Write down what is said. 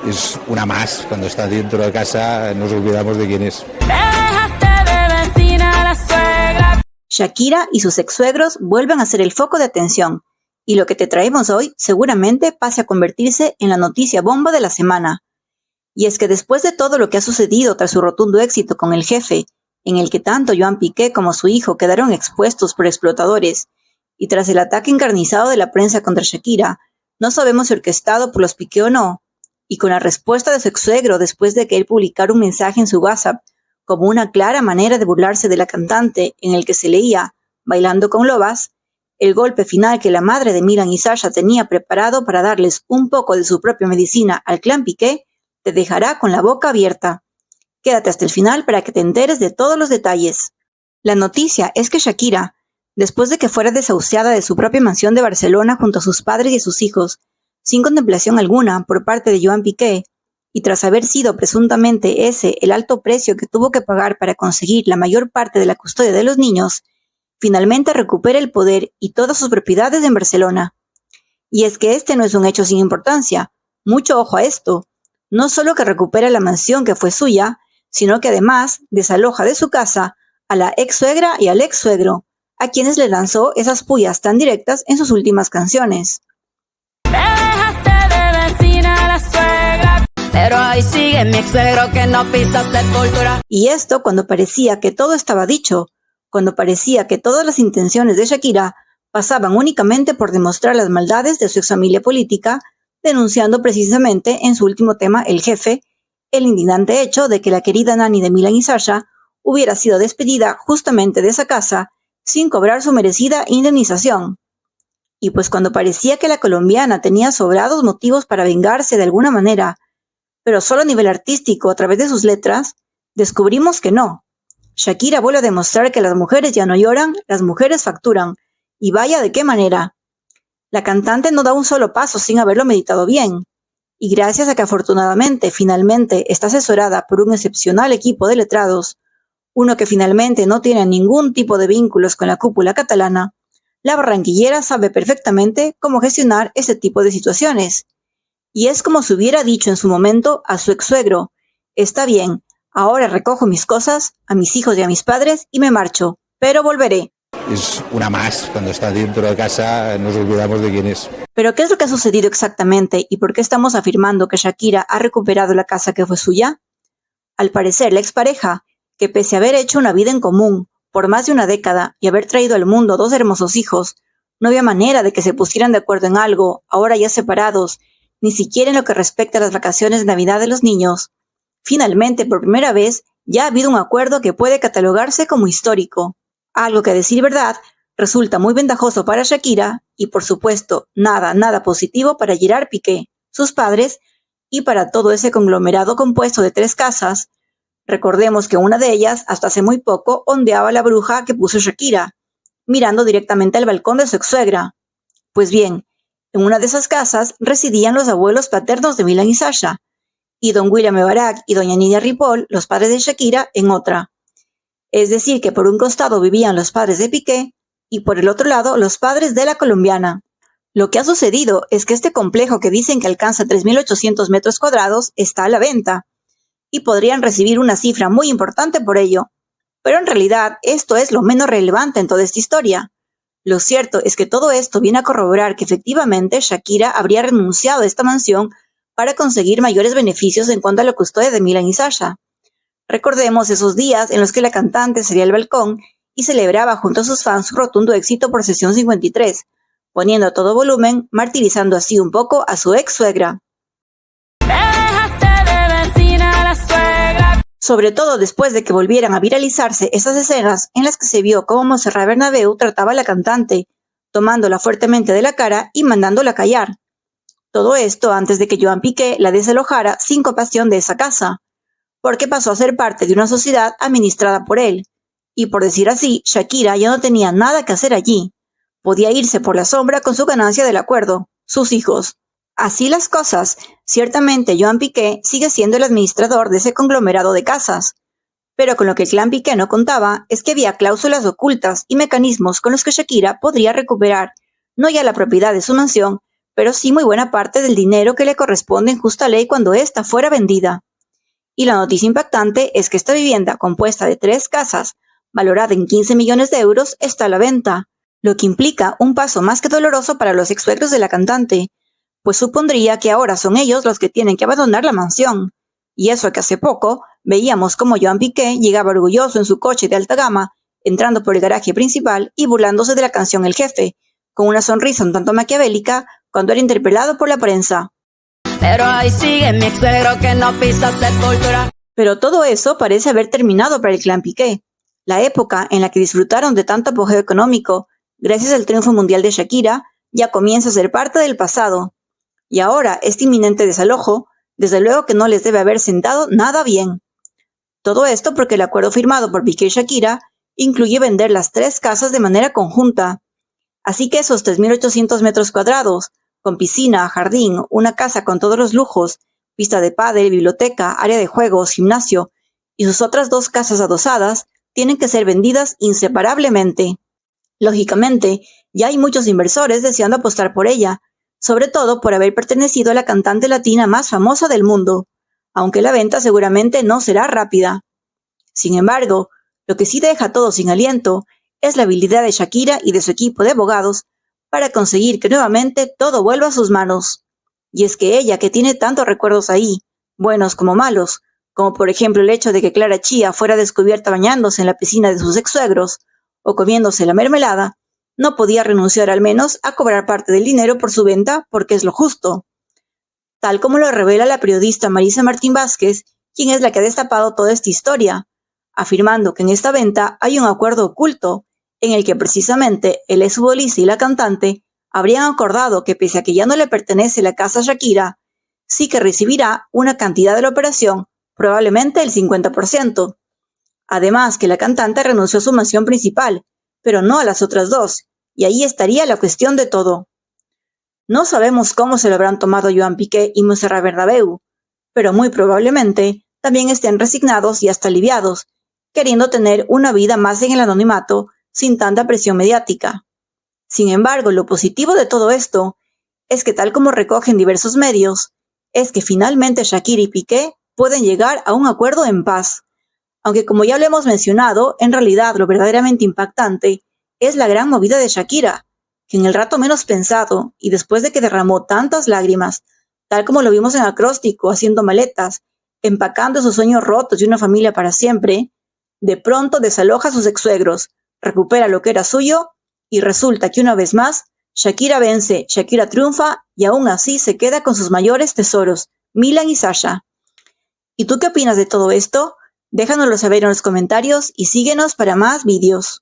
Es una más. Cuando está dentro de casa nos olvidamos de quién es. Shakira y sus ex-suegros vuelven a ser el foco de atención, y lo que te traemos hoy seguramente pase a convertirse en la noticia bomba de la semana. Y es que después de todo lo que ha sucedido tras su rotundo éxito con El Jefe, en el que tanto Joan Piqué como su hijo quedaron expuestos por explotadores, y tras el ataque encarnizado de la prensa contra Shakira, no sabemos si orquestado por los Piqué o no, y con la respuesta de su ex-suegro después de que él publicara un mensaje en su WhatsApp como una clara manera de burlarse de la cantante en el que se leía «Bailando con lobas», el golpe final que la madre de Milan y Sasha tenía preparado para darles un poco de su propia medicina al clan Piqué, te dejará con la boca abierta. Quédate hasta el final para que te enteres de todos los detalles. La noticia es que Shakira, después de que fuera desahuciada de su propia mansión de Barcelona junto a sus padres y sus hijos, sin contemplación alguna por parte de Joan Piqué, y tras haber sido presuntamente ese el alto precio que tuvo que pagar para conseguir la mayor parte de la custodia de los niños, finalmente recupera el poder y todas sus propiedades en Barcelona. Y es que este no es un hecho sin importancia. Mucho ojo a esto. No solo que recupera la mansión que fue suya, sino que además desaloja de su casa a la ex-suegra y al ex-suegro, a quienes le lanzó esas pullas tan directas en sus últimas canciones. Pero ahí sigue mi ex-suegro que no pisa sepultura. Y esto cuando parecía que todo estaba dicho, cuando parecía que todas las intenciones de Shakira pasaban únicamente por demostrar las maldades de su exfamilia política, denunciando precisamente en su último tema El Jefe, el indignante hecho de que la querida nani de Milan y Sasha hubiera sido despedida justamente de esa casa sin cobrar su merecida indemnización. Y pues cuando parecía que la colombiana tenía sobrados motivos para vengarse de alguna manera, pero solo a nivel artístico a través de sus letras, descubrimos que no. Shakira vuelve a demostrar que las mujeres ya no lloran, las mujeres facturan, y vaya de qué manera. La cantante no da un solo paso sin haberlo meditado bien, y gracias a que afortunadamente finalmente está asesorada por un excepcional equipo de letrados, uno que finalmente no tiene ningún tipo de vínculos con la cúpula catalana, la barranquillera sabe perfectamente cómo gestionar ese tipo de situaciones. Y es como si hubiera dicho en su momento a su ex-suegro: «Está bien, ahora recojo mis cosas, a mis hijos y a mis padres y me marcho, pero volveré». Es una más. Cuando está dentro de casa nos olvidamos de quién es. ¿Pero qué es lo que ha sucedido exactamente y por qué estamos afirmando que Shakira ha recuperado la casa que fue suya? Al parecer, la expareja, que pese a haber hecho una vida en común por más de una década y haber traído al mundo 2 hermosos hijos, no había manera de que se pusieran de acuerdo en algo, ahora ya separados, ni siquiera en lo que respecta a las vacaciones de Navidad de los niños. Finalmente, por primera vez, ya ha habido un acuerdo que puede catalogarse como histórico. Algo que, a decir verdad, resulta muy ventajoso para Shakira y, por supuesto, nada positivo para Gerard Piqué, sus padres, y para todo ese conglomerado compuesto de 3 casas. Recordemos que una de ellas, hasta hace muy poco, ondeaba la bruja que puso Shakira, mirando directamente al balcón de su ex-suegra. Pues bien, en una de esas casas residían los abuelos paternos de Milan y Sasha, y don William Mebarak y doña Nidia Ripoll, los padres de Shakira, en otra. Es decir, que por un costado vivían los padres de Piqué y por el otro lado los padres de la colombiana. Lo que ha sucedido es que este complejo, que dicen que alcanza 3.800 metros cuadrados, está a la venta y podrían recibir una cifra muy importante por ello. Pero en realidad esto es lo menos relevante en toda esta historia. Lo cierto es que todo esto viene a corroborar que efectivamente Shakira habría renunciado a esta mansión para conseguir mayores beneficios en cuanto a la custodia de Milan y Sasha. Recordemos esos días en los que la cantante salía al balcón y celebraba junto a sus fans su rotundo éxito por Sesión 53, poniendo a todo volumen, martirizando así un poco a su ex-suegra. Sobre todo después de que volvieran a viralizarse esas escenas en las que se vio cómo Montserrat Bernabéu trataba a la cantante, tomándola fuertemente de la cara y mandándola callar. Todo esto antes de que Joan Piqué la desalojara sin compasión de esa casa, porque pasó a ser parte de una sociedad administrada por él, y por decir así, Shakira ya no tenía nada que hacer allí. Podía irse por la sombra con su ganancia del acuerdo, sus hijos. Así las cosas, ciertamente Joan Piqué sigue siendo el administrador de ese conglomerado de casas, pero con lo que el clan Piqué no contaba es que había cláusulas ocultas y mecanismos con los que Shakira podría recuperar no ya la propiedad de su mansión, pero sí muy buena parte del dinero que le corresponde en justa ley cuando ésta fuera vendida. Y la noticia impactante es que esta vivienda, compuesta de 3 casas, valorada en 15 millones de euros, está a la venta, lo que implica un paso más que doloroso para los ex-suegros de la cantante, pues supondría que ahora son ellos los que tienen que abandonar la mansión. Y eso que hace poco veíamos como Joan Piqué llegaba orgulloso en su coche de alta gama, entrando por el garaje principal y burlándose de la canción El Jefe, con una sonrisa un tanto maquiavélica cuando era interpelado por la prensa. Pero ahí sigue mi ex-suegro que no pisa sepultura. Pero todo eso parece haber terminado para el clan Piqué. La época en la que disfrutaron de tanto apogeo económico, gracias al triunfo mundial de Shakira, ya comienza a ser parte del pasado. Y ahora este inminente desalojo, desde luego que no les debe haber sentado nada bien. Todo esto porque el acuerdo firmado por Piqué y Shakira incluye vender las 3 casas de manera conjunta. Así que esos 3.800 metros cuadrados, con piscina, jardín, una casa con todos los lujos, pista de pádel, biblioteca, área de juegos, gimnasio y sus otras 2 casas adosadas, tienen que ser vendidas inseparablemente. Lógicamente, ya hay muchos inversores deseando apostar por ella, sobre todo por haber pertenecido a la cantante latina más famosa del mundo, aunque la venta seguramente no será rápida. Sin embargo, lo que sí deja todo sin aliento es la habilidad de Shakira y de su equipo de abogados para conseguir que nuevamente todo vuelva a sus manos. Y es que ella, que tiene tantos recuerdos ahí, buenos como malos, como por ejemplo el hecho de que Clara Chía fuera descubierta bañándose en la piscina de sus ex-suegros o comiéndose la mermelada, no podía renunciar al menos a cobrar parte del dinero por su venta porque es lo justo. Tal como lo revela la periodista Marisa Martín Vázquez, quien es la que ha destapado toda esta historia, afirmando que en esta venta hay un acuerdo oculto en el que precisamente el exfutbolista y la cantante habrían acordado que pese a que ya no le pertenece la casa a Shakira, sí que recibirá una cantidad de la operación, probablemente el 50%. Además que la cantante renunció a su mansión principal, pero no a las otras 2, y ahí estaría la cuestión de todo. No sabemos cómo se lo habrán tomado Joan Piqué y Montserrat Bernabéu, pero muy probablemente también estén resignados y hasta aliviados, queriendo tener una vida más en el anonimato sin tanta presión mediática. Sin embargo, lo positivo de todo esto es que, tal como recogen diversos medios, es que finalmente Shakira y Piqué pueden llegar a un acuerdo en paz. Aunque, como ya lo hemos mencionado, en realidad lo verdaderamente impactante es la gran movida de Shakira, que en el rato menos pensado y después de que derramó tantas lágrimas, tal como lo vimos en Acróstico haciendo maletas, empacando sus sueños rotos y una familia para siempre, de pronto desaloja a sus ex-suegros, recupera lo que era suyo y resulta que una vez más Shakira vence, Shakira triunfa y aún así se queda con sus mayores tesoros, Milan y Sasha. ¿Y tú qué opinas de todo esto? Déjanoslo saber en los comentarios y síguenos para más vídeos.